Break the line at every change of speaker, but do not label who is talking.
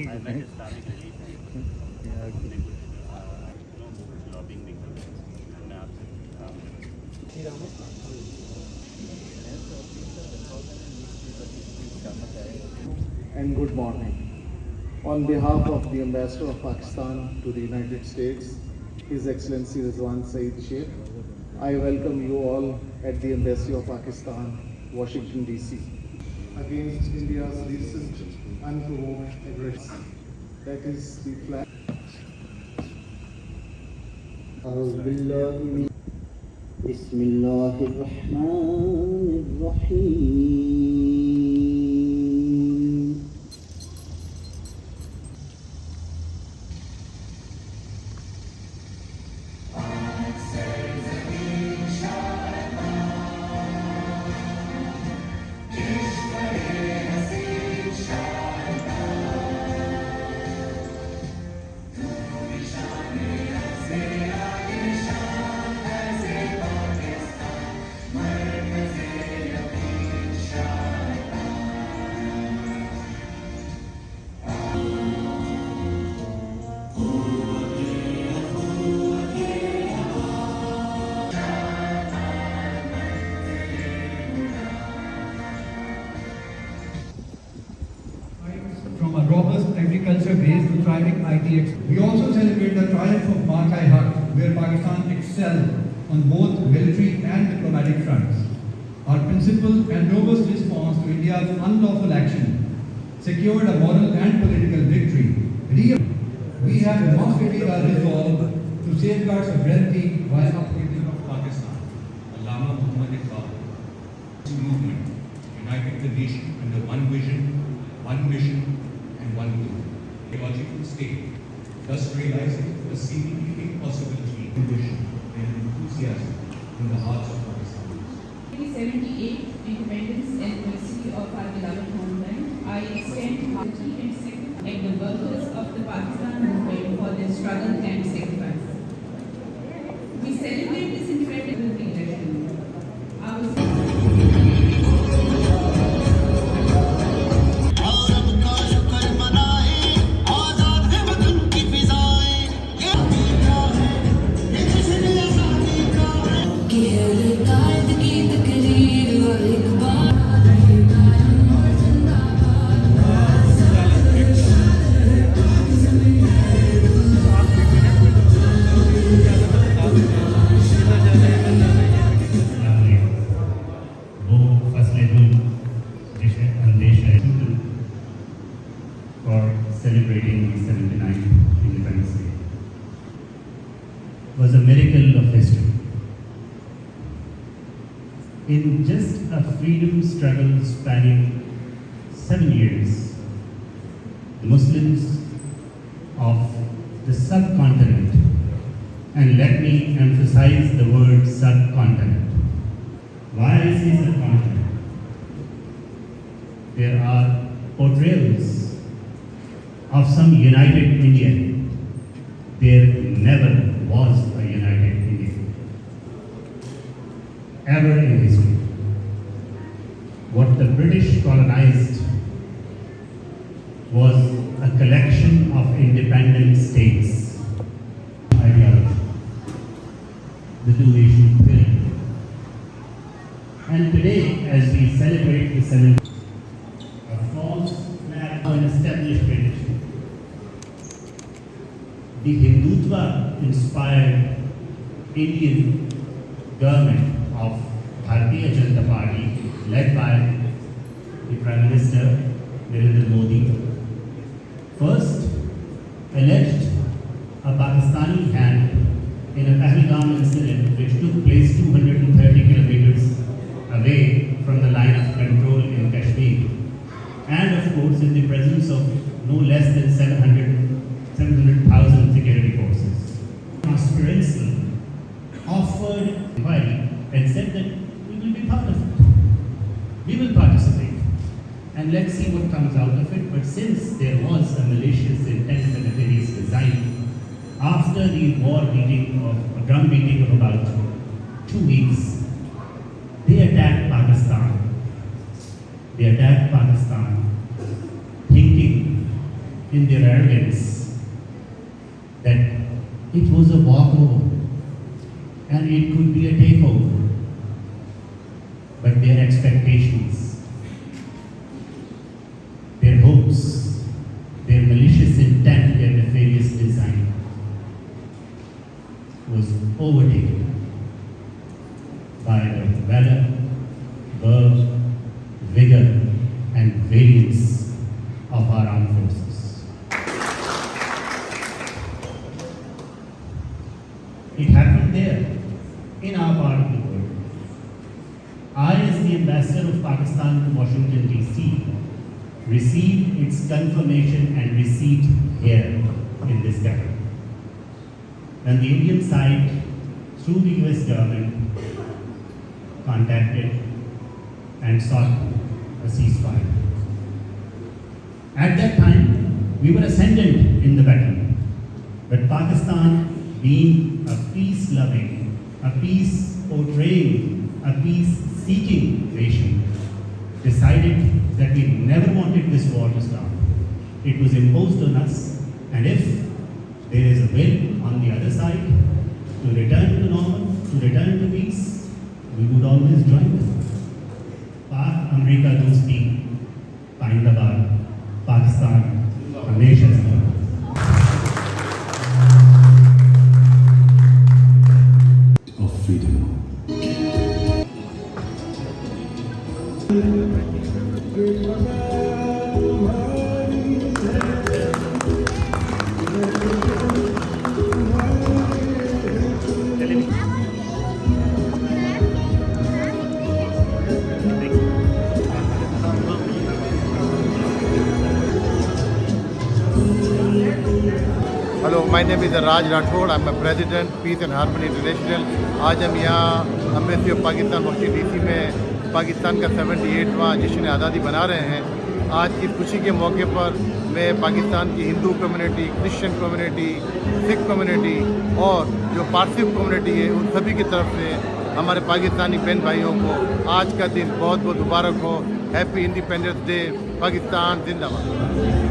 I met Islamic relief and हमने कुछ lobbying भी की है। मैं आपसे
and good morning. On behalf of the Ambassador of Pakistan to the United States, His Excellency Rizwan Saeed Sheikh, I welcome you all at the Embassy of Pakistan, Washington DC, against India's recent unprovoked aggression. That is the flag.
بسم الله الرحمن الرحيم
From a robust agriculture base to thriving IT. We also celebrate the triumph of Mar-Kai-Haq, where Pakistan excelled on both military and diplomatic fronts. Our principled and robust response to India's unlawful action secured a moral and political victory. We have demonstrated our resolve to safeguard sovereignty while upholding of Pakistan. Allama Muhammad Iqbal. This movement united the nation under one vision, one mission, and one goal. A logical state, thus realizing the seemingly impossible dream, vision, and enthusiasm in the hearts of Pakistanis.
78th Independence Anniversary of our beloved homeland, I extend hearty and thank the workers of the Pakistan movement for their struggle and sacrifice. We celebrate this independence election.
for celebrating the 79th Independence Day was a miracle of history. In just a freedom struggle spanning 7 years, the Muslims of the subcontinent, and let me emphasize the word subcontinent. Why I say subcontinent? There are portrayals of some united India. There never was a united India, ever in history. What the British colonized was a collection of independent states. Ideology, the two-nation theory. And today, as we celebrate the 70th, a false flag of an established tradition, the Hindutva-inspired Indian government of Bharatiya Janata Party, led by the Prime Minister Narendra Modi, first alleged a Pakistani hand in a Pahalgam incident which took place 230 kilometers away from the line of control in Kashmir, and of course in the presence of no less than 700,000 security forces. Transparency offered inquiry and said that we will be part of it. We will participate and let's see what comes out of it. But since there was a malicious intent and nefarious design, after the drum beating of about 2 weeks, they attacked Pakistan. They attacked Pakistan thinking in their arrogance that it was a walkover and it could be a takeover. But their expectations, their hopes, their malicious intent, their nefarious design was overtaken by the valor, verve, vigor, and valiance of our armed forces. It happened there, in our part of the world. I, as the ambassador of Pakistan to Washington, D.C., received its confirmation and receipt here in this capital. And the Indian side, through the US government, contacted and sought a ceasefire. At that time, we were ascendant in the battle, but Pakistan, being a peace-loving, a peace-portraying, a peace-seeking nation, decided that we never wanted this war to stop. It was imposed on us, and if there is a will on the other side to return to normal, to return to peace, we would always join them. Pak America दोस्ती पाइंदाबाद पाकिस्तान हमेशा
of freedom.
Hello my name is Raj Rathore, I am president peace and harmony international. आज हम यहाँ embassy of Pakistan Washington DC में पाकिस्तान का 78वां जश्न आज़ादी मना रहे हैं। आज इस खुशी के मौके पर मैं पाकिस्तान की Hindu community, Christian community, Sikh community और जो पारसी कम्युनिटी है उन सभी की तरफ से हमारे पाकिस्तानी बहन भाइयों को आज का दिन बहुत बहुत मुबारक हो। Happy independence day. पाकिस्तान जिंदाबाद।